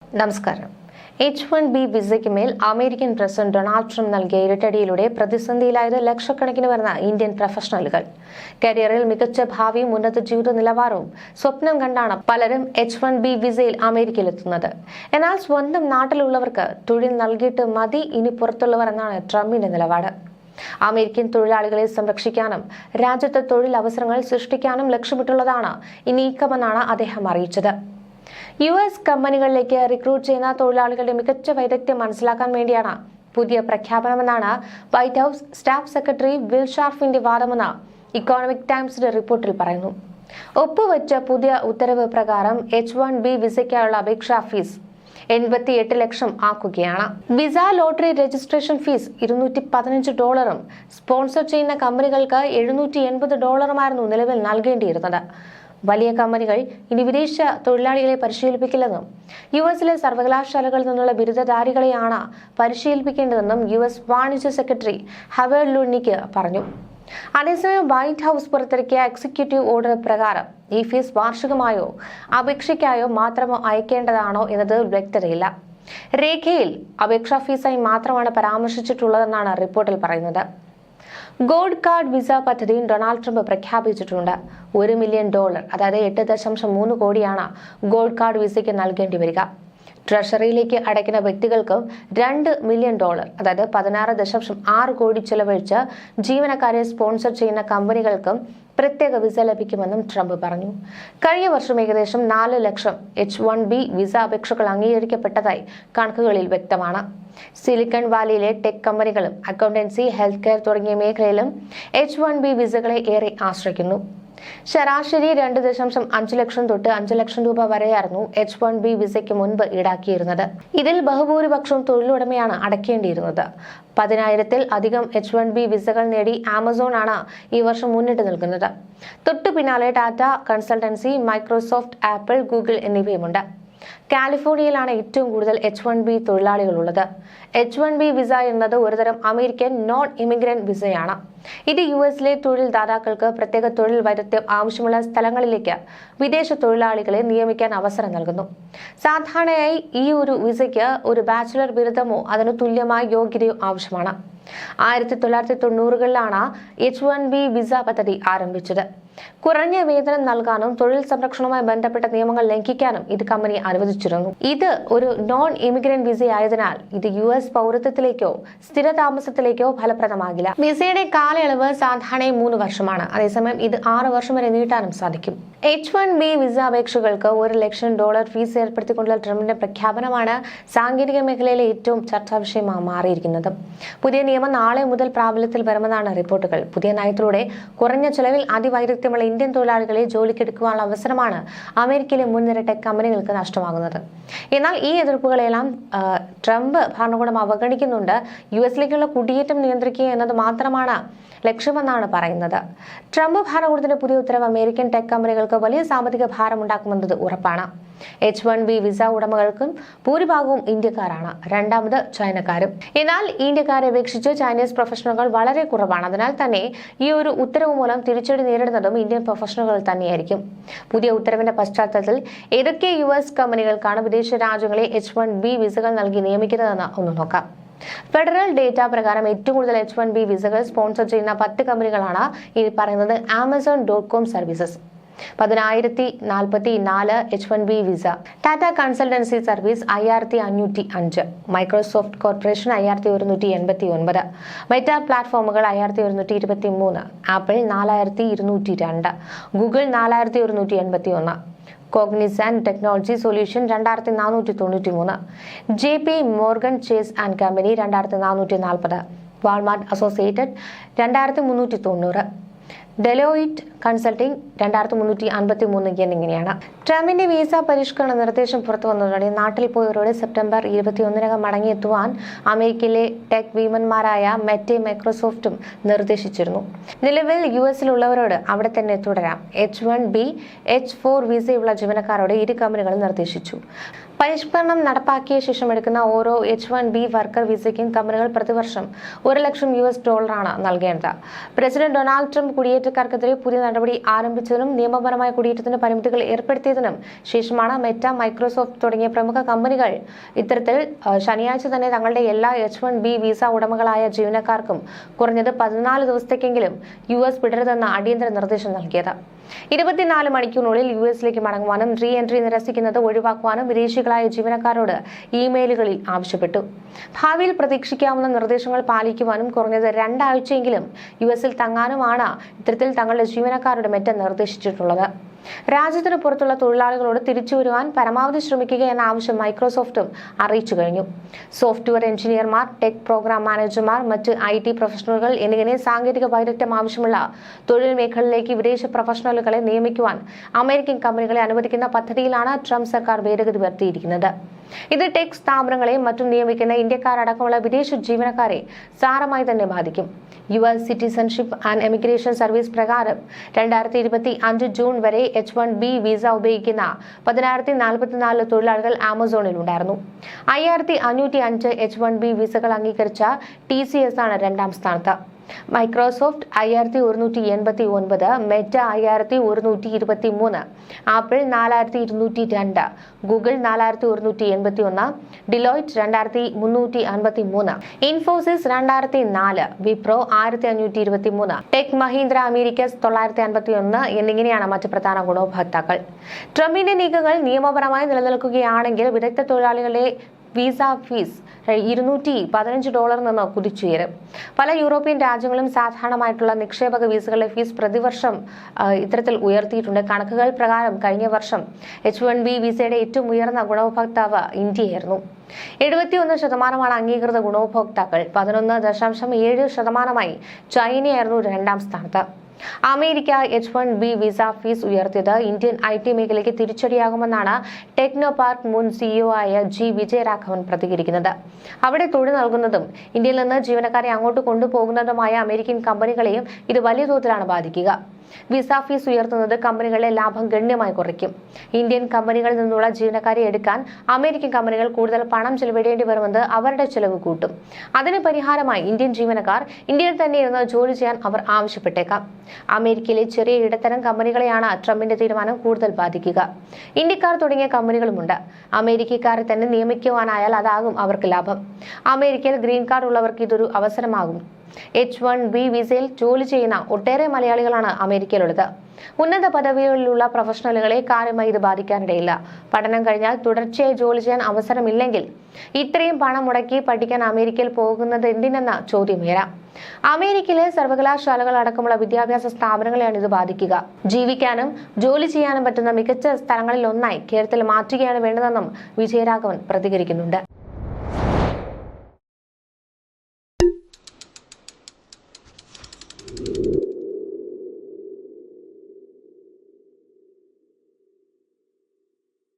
നമസ്കാരം. H-1B വിസയ്ക്ക് മേൽ അമേരിക്കൻ പ്രസിഡന്റ് ഡൊണാൾഡ് ട്രംപ് നൽകിയ ഇരട്ടടിയിലൂടെ പ്രതിസന്ധിയിലായത് ലക്ഷക്കണക്കിന് വരുന്ന ഇന്ത്യൻ പ്രൊഫഷണലുകൾ. കരിയറിൽ മികച്ച ഭാവിയും ഉന്നത ജീവിത നിലവാരവും സ്വപ്നം കണ്ടാണ് പലരും H-1B വിസയിൽ അമേരിക്കയിലെത്തുന്നത്. എന്നാൽ സ്വന്തം നാട്ടിലുള്ളവർക്ക് തൊഴിൽ നൽകിയിട്ട് മതി ഇനി പുറത്തുള്ളവർ എന്നാണ് ട്രംപിന്റെ നിലപാട്. അമേരിക്കൻ തൊഴിലാളികളെ സംരക്ഷിക്കാനും രാജ്യത്ത് തൊഴിൽ അവസരങ്ങൾ സൃഷ്ടിക്കാനും ലക്ഷ്യമിട്ടുള്ളതാണ് ഈ നീക്കമെന്നാണ് അദ്ദേഹം അറിയിച്ചത്. US കമ്പനികളിലേക്ക് റിക്രൂട്ട് ചെയ്യുന്ന തൊഴിലാളികളുടെ മികച്ച വൈദഗ്ധ്യം മനസ്സിലാക്കാൻ വേണ്ടിയാണ് പുതിയ പ്രഖ്യാപനമെന്നാണ് White House staff secretary Will ഷാർഫിന്റെ വാദമെന്ന് ഇക്കോണമിക് ടൈംസിന്റെ റിപ്പോർട്ടിൽ പറയുന്നു. ഒപ്പുവെച്ച പുതിയ ഉത്തരവ് പ്രകാരം H-1B വിസയ്ക്കായുള്ള അപേക്ഷാ ഫീസ് 88 ലക്ഷം ആക്കുകയാണ്. Visa lottery registration fees $215, sponsor ചെയ്യുന്ന കമ്പനികൾക്ക് $780 നിലവിൽ നൽകേണ്ടിയിരുന്നത്. വലിയ കമ്പനികൾ ഇനി വിദേശ തൊഴിലാളികളെ പരിശീലിപ്പിക്കില്ലെന്നും US സർവകലാശാലകളിൽ നിന്നുള്ള ബിരുദധാരികളെയാണ് പരിശീലിപ്പിക്കേണ്ടതെന്നും US വാണിജ്യ സെക്രട്ടറി ഹവേർഡ് ലുഡ്നിക്ക് പറഞ്ഞു. അതേസമയം വൈറ്റ് ഹൌസ് പുറത്തിറക്കിയ എക്സിക്യൂട്ടീവ് ഓർഡർ പ്രകാരം ഈ ഫീസ് വാർഷികമായോ അപേക്ഷയ്ക്കായോ മാത്രമോ അയക്കേണ്ടതാണോ എന്നത് വ്യക്തതയില്ല. രേഖയിൽ അപേക്ഷാ ഫീസായി മാത്രമാണ് പരാമർശിച്ചിട്ടുള്ളതെന്നാണ് റിപ്പോർട്ടിൽ പറയുന്നത്. ഗോൾഡ് കാർഡ് വിസ പദ്ധതിയും ഡൊണാൾഡ് ട്രംപ് പ്രഖ്യാപിച്ചിട്ടുണ്ട്. $1 മില്യൺ, അതായത് 8.3 കോടിയാണ് ഗോൾഡ് കാർഡ് വിസയ്ക്ക് നൽകേണ്ടി വരിക. ട്രഷറിയിലേക്ക് അടയ്ക്കുന്ന വ്യക്തികൾക്കും $2 മില്യൺ, അതായത് 16.6 കോടി ചെലവഴിച്ച് ജീവനക്കാരെ സ്പോൺസർ ചെയ്യുന്ന കമ്പനികൾക്കും പ്രത്യേക വിസ ലഭിക്കുമെന്നും ട്രംപ് പറഞ്ഞു. കഴിഞ്ഞ വർഷം ഏകദേശം 4 ലക്ഷം H-1B വിസ അപേക്ഷകൾ അംഗീകരിക്കപ്പെട്ടതായി കണക്കുകളിൽ വ്യക്തമാണ്. സിലിക്കൺ വാലിയിലെ ടെക് കമ്പനികളും അക്കൗണ്ടൻസി, ഹെൽത്ത് കെയർ തുടങ്ങിയ മേഖലയിലും H-1B വിസകളെ ഏറെ ആശ്രയിക്കുന്നു. ശരാശരി 2.5 ലക്ഷം തൊട്ട് 5 ലക്ഷം രൂപ വരെയായിരുന്നു H-1B വിസയ്ക്ക് മുൻപ് ഈടാക്കിയിരുന്നത്. ഇതിൽ ബഹുഭൂരിപക്ഷവും തൊഴിലുടമയാണ് അടയ്ക്കേണ്ടിയിരുന്നത്. 10,000-ൽ അധികം H-1B വിസകൾ നേടി ആമസോൺ ആണ് ഈ വർഷം മുന്നിട്ട് നിൽക്കുന്നത്. തൊട്ടു പിന്നാലെ Tata Consultancy, Microsoft, Apple, Google എന്നിവയുമുണ്ട്. കാലിഫോർണിയയിലാണ് ഏറ്റവും കൂടുതൽ H-1B തൊഴിലാളികളുള്ളത്. H-1B വിസ എന്നത് ഒരുതരം അമേരിക്കൻ നോൺ ഇമിഗ്രന്റ് വിസയാണ്. ഇത് US തൊഴിൽ ദാതാക്കൾക്ക് പ്രത്യേക തൊഴിൽ വൈദഗ്ധ്യം ആവശ്യമുള്ള സ്ഥലങ്ങളിലേക്ക് വിദേശ തൊഴിലാളികളെ നിയമിക്കാൻ അവസരം നൽകുന്നു. സാധാരണയായി ഈ ഒരു വിസയ്ക്ക് ഒരു ബാച്ചിലർ ബിരുദമോ അതിനു തുല്യമായ യോഗ്യതയോ ആവശ്യമാണ്. 1990-കളിലാണ് H-1B വിസ പദ്ധതി ആരംഭിച്ചത്. കുറഞ്ഞ വേതനം നൽകാനും തൊഴിൽ സംരക്ഷണവുമായി ബന്ധപ്പെട്ട നിയമങ്ങൾ ലംഘിക്കാനും ഇത് കമ്പനി അനുവദിച്ചിരുന്നു. ഇത് ഒരു നോൺ ഇമിഗ്രന്റ് വിസയായതിനാൽ ഇത് US പൗരത്വത്തിലേക്കോ സ്ഥിരതാമസത്തിലേക്കോ ഫലപ്രദമാകില്ല. വിസയുടെ കാലയളവ് സാധാരണ 3 വർഷമാണ്. അതേസമയം ഇത് 6 വർഷം വരെ നീട്ടാനും സാധിക്കും. H-1B വിസ അപേക്ഷകൾക്ക് $1 ലക്ഷം ഫീസ് ഏർപ്പെടുത്തിക്കൊണ്ടുള്ള ട്രംപിന്റെ പ്രഖ്യാപനമാണ് സാങ്കേതിക മേഖലയിലെ ഏറ്റവും ചർച്ചാ വിഷയമായി മാറിയിരിക്കുന്നത്. പുതിയ നിയമം നാളെ മുതൽ പ്രാബല്യത്തിൽ വരുമെന്നാണ് റിപ്പോർട്ടുകൾ. പുതിയ നയത്തിലൂടെ കുറഞ്ഞ ചെലവിൽ അതിവൈദഗ്ധ്യമുള്ള ഇന്ത്യൻ തൊഴിലാളികളെ ജോലിക്കെടുക്കുവാനുള്ള അവസരമാണ് അമേരിക്കയിലെ മുൻനിര ടെക് കമ്പനികൾക്ക് നഷ്ടമാകുന്നത്. എന്നാൽ ഈ എതിർപ്പുകളെല്ലാം ട്രംപ് ഭരണകൂടം അവഗണിക്കുന്നുണ്ട്. US കുടിയേറ്റം നിയന്ത്രിക്കുക എന്നത് മാത്രമാണ് ലക്ഷ്യമെന്നാണ് പറയുന്നത്. ട്രംപ് ഭരണകൂടത്തിന്റെ പുതിയ ഉത്തരവ് അമേരിക്കൻ ടെക് കമ്പനികൾക്ക് വലിയ സാമ്പത്തിക ഭാരമുണ്ടാക്കുമെന്നത് ഉറപ്പാണ്. H-1B വിസ ഉടമകൾക്കും ഭൂരിഭാഗവും ഇന്ത്യക്കാരാണ്. രണ്ടാമത് ചൈനക്കാരും. എന്നാൽ ഇന്ത്യക്കാരെ അപേക്ഷിച്ച് ചൈനീസ് പ്രൊഫഷണലുകൾ വളരെ കുറവാണ്. അതിനാൽ തന്നെ ഈ ഒരു ഉത്തരവ് മൂലം തിരിച്ചടി നേരിടുന്നതും ഇന്ത്യൻ പ്രൊഫഷണലുകൾ തന്നെയായിരിക്കും. പുതിയ ഉത്തരവിന്റെ പശ്ചാത്തലത്തിൽ ഏതൊക്കെ US കമ്പനികൾക്കാണ് വിദേശ രാജ്യങ്ങളെ H-1B വിസകൾ നൽകി നിയമിക്കുന്നതെന്ന് ഒന്ന് നോക്കാം. ഫെഡറൽ ഡേറ്റ പ്രകാരം ഏറ്റവും കൂടുതൽ H-1B വിസകൾ സ്പോൺസർ ചെയ്യുന്ന 10 കമ്പനികളാണ് ഈ പറയുന്നത്. Amazon.com services 10,044 H-1B visa, Tata consultancy service 5,505, Microsoft corporation 5,189, Meta പ്ലാറ്റ്ഫോമുകൾ 5,123, apple 4,202, Google 4,181, Cognizant technology solution 2,493, JP Morgan chase and company 2,440, Walmart associated 2,390, Deloitte consulting 2,353 എന്നിങ്ങനെയാണ്. ട്രംപിന്റെ വിസ പരിഷ്കരണ നിർദ്ദേശം പുറത്തു വന്നതോടെ നാട്ടിൽ പോയവരോട് സെപ്റ്റംബർ 21-നകം മടങ്ങിയെത്തുവാൻ അമേരിക്കയിലെ ടെക് ഭീമന്മാരായ മെറ്റയും മൈക്രോസോഫ്റ്റും നിർദ്ദേശിച്ചിരുന്നു. നിലവിൽ US അവിടെ തന്നെ തുടരാം. H-1B, H-4 വിസയുള്ള ജീവനക്കാരോട് ഇരു കമ്പനികളും നിർദ്ദേശിച്ചു. പരിഷ്കരണം നടപ്പാക്കിയ ശേഷം എടുക്കുന്ന ഓരോ H-1B വർക്കർ വിസയ്ക്കും കമ്പനികൾ പ്രതിവർഷം $1,00,000 നൽകേണ്ടത്. പ്രസിഡന്റ് ഡൊണാൾഡ് ട്രംപ് കുടിയേറ്റക്കാർക്കെതിരെ പുതിയ നടപടി ആരംഭിച്ചതിനും നിയമപരമായ കുടിയേറ്റത്തിന് പരിമിതികൾ ഏർപ്പെടുത്തിയതിനും ശേഷമാണ് മെറ്റ, മൈക്രോസോഫ്റ്റ് തുടങ്ങിയ പ്രമുഖ കമ്പനികൾ ഇത്തരത്തിൽ ശനിയാഴ്ച തന്നെ തങ്ങളുടെ എല്ലാ H-1B വിസ ഉടമകളായ ജീവനക്കാർക്കും കുറഞ്ഞത് 14 ദിവസത്തേക്കെങ്കിലും US വിടരുതെന്ന അടിയന്തര നിർദ്ദേശം നൽകിയത്. 24 മണിക്കൂറിനുള്ളിൽ US മടങ്ങുവാനും റീ എൻട്രി നിരസിക്കുന്നത് ഒഴിവാക്കുവാനും വിദേശികളായ ജീവനക്കാരോട് ഇമെയിലുകളിൽ ആവശ്യപ്പെട്ടു. ഭാവിയിൽ പ്രതീക്ഷിക്കാവുന്ന നിർദ്ദേശങ്ങൾ പാലിക്കുവാനും കുറഞ്ഞത് 2 ആഴ്ചയെങ്കിലും US തങ്ങാനുമാണ് ഇത്തരത്തിൽ തങ്ങളുടെ ജീവനക്കാരുടെ മെറ്റ നിർദ്ദേശിച്ചിട്ടുള്ളത്. രാജ്യത്തിന് പുറത്തുള്ള തൊഴിലാളികളോട് തിരിച്ചുവരുവാൻ പരമാവധി ശ്രമിക്കുക എന്ന ആവശ്യം മൈക്രോസോഫ്റ്റും അറിയിച്ചു കഴിഞ്ഞു. സോഫ്റ്റ്വെയർ എഞ്ചിനീയർമാർ, ടെക് പ്രോഗ്രാം മാനേജർമാർ, മറ്റ് IT പ്രൊഫഷണലുകൾ എന്നിങ്ങനെ സാങ്കേതിക വൈദഗ്ധ്യം ആവശ്യമുള്ള തൊഴിൽ മേഖലയിലേക്ക് വിദേശ പ്രൊഫഷണലുകളെ നിയമിക്കുവാൻ അമേരിക്കൻ കമ്പനികളെ അനുവദിക്കുന്ന പദ്ധതിയിലാണ് ട്രംപ് സർക്കാർ ഭേദഗതി വരുത്തിയിരിക്കുന്നത്. ഇത് ടെക് സ്ഥാപനങ്ങളെയും മറ്റും നിയമിക്കുന്ന ഇന്ത്യക്കാരടക്കമുള്ള വിദേശ ജീവനക്കാരെ സാരമായി തന്നെ ബാധിക്കും. US citizenship and emigration service പ്രകാരം 2025 ജൂൺ വരെ H-1B വിസ ഉപയോഗിക്കുന്ന 10,044 തൊഴിലാളികൾ ആമസോണിൽ ഉണ്ടായിരുന്നു. 5,505 H-1B വിസകൾ അംഗീകരിച്ച TCS ആണ് രണ്ടാം സ്ഥാനത്ത്. Microsoft 5,189, Meta 5,123, apple 4,202, Google 4,181, Deloitte 2,353, Infosys 2,004, Wipro 1,523, tech Mahindra America's 951 എന്നിങ്ങനെയാണ് മറ്റ് പ്രധാന ഗുണഭോക്താക്കൾ. ട്രംപിന്റെ നീക്കങ്ങൾ നിയമപരമായി നിലനിൽക്കുകയാണെങ്കിൽ വിദഗ്ധ തൊഴിലാളികളുടെ വിസ ഫീസ് $215 നിന്ന് കുതിച്ചുയരും. പല യൂറോപ്യൻ രാജ്യങ്ങളും സാധാരണമായിട്ടുള്ള നിക്ഷേപക വിസകളുടെ ഫീസ് പ്രതിവർഷം ഇത്തരത്തിൽ ഉയർത്തിയിട്ടുണ്ട്. കണക്കുകൾ പ്രകാരം കഴിഞ്ഞ വർഷം H-1B വിസയുടെ ഏറ്റവും ഉയർന്ന ഗുണഭോക്താവ് ഇന്ത്യയായിരുന്നു. 71% അംഗീകൃത ഗുണഭോക്താക്കൾ. 11.7% ചൈനയായിരുന്നു രണ്ടാം സ്ഥാനത്ത്. അമേരിക്ക H-1B വിസ ഫീസ് ഉയർത്തിയത് ഇന്ത്യൻ IT മേഖലയ്ക്ക് തിരിച്ചടിയാകുമെന്നാണ് ടെക്നോപാർക്ക് മുൻ CEO ആയ G. വിജയരാഘവൻ പ്രതികരിക്കുന്നത്. അവിടെ തൊഴിൽ നൽകുന്നതും ഇന്ത്യയിൽ നിന്ന് ജീവനക്കാരെ അങ്ങോട്ട് കൊണ്ടുപോകുന്നതുമായ അമേരിക്കൻ കമ്പനികളെയും ഇത് വലിയ തോതിലാണ് ബാധിക്കുക. വിസ ഫീസ് ഉയർത്തുന്നത് കമ്പനികളുടെ ലാഭം ഗണ്യമായി കുറയ്ക്കും. ഇന്ത്യൻ കമ്പനികളിൽ നിന്നുള്ള ജീവനക്കാരെ എടുക്കാൻ അമേരിക്കൻ കമ്പനികൾ കൂടുതൽ പണം ചെലവിടേണ്ടി വരുമെന്ന് അവരുടെ ചെലവ് കൂട്ടും. അതിന് പരിഹാരമായി ഇന്ത്യൻ ജീവനക്കാർ ഇന്ത്യയിൽ തന്നെ ഇരുന്ന് ജോലി ചെയ്യാൻ അവർ ആവശ്യപ്പെട്ടേക്കാം. അമേരിക്കയിലെ ചെറിയ ഇടത്തരം കമ്പനികളെയാണ് ട്രംപിന്റെ തീരുമാനം കൂടുതൽ ബാധിക്കുക. ഇന്ത്യക്കാർ തുടങ്ങിയ കമ്പനികളുമുണ്ട്. അമേരിക്കക്കാരെ തന്നെ നിയമിക്കുവാനായാൽ അതാകും അവർക്ക് ലാഭം. അമേരിക്കയിൽ ഗ്രീൻ കാർഡ് ഉള്ളവർക്ക് ഇതൊരു അവസരമാകും. H-1B വിസയിൽ ജോലി ചെയ്യുന്ന ഒട്ടേറെ മലയാളികളാണ് അമേരിക്കയിലുള്ളത്. ഉന്നത പദവികളിലുള്ള പ്രൊഫഷണലുകളെ കാര്യമായി ഇത് ബാധിക്കാനിടയില്ല. പഠനം കഴിഞ്ഞാൽ തുടർച്ചയായി ജോലി ചെയ്യാൻ അവസരമില്ലെങ്കിൽ ഇത്രയും പണം മുടക്കി പഠിക്കാൻ അമേരിക്കയിൽ പോകുന്നത് എന്തിനെന്ന ചോദ്യം ഉയരാം. അമേരിക്കയിലെ സർവകലാശാലകൾ അടക്കമുള്ള വിദ്യാഭ്യാസ സ്ഥാപനങ്ങളെയാണ് ഇത് ബാധിക്കുക. ജീവിക്കാനും ജോലി ചെയ്യാനും പറ്റുന്ന മികച്ച സ്ഥലങ്ങളിൽ ഒന്നായി കേരളത്തിൽ മാറ്റുകയാണ് വേണ്ടതെന്നും വിജയരാഘവൻ പ്രതികരിക്കുന്നുണ്ട്.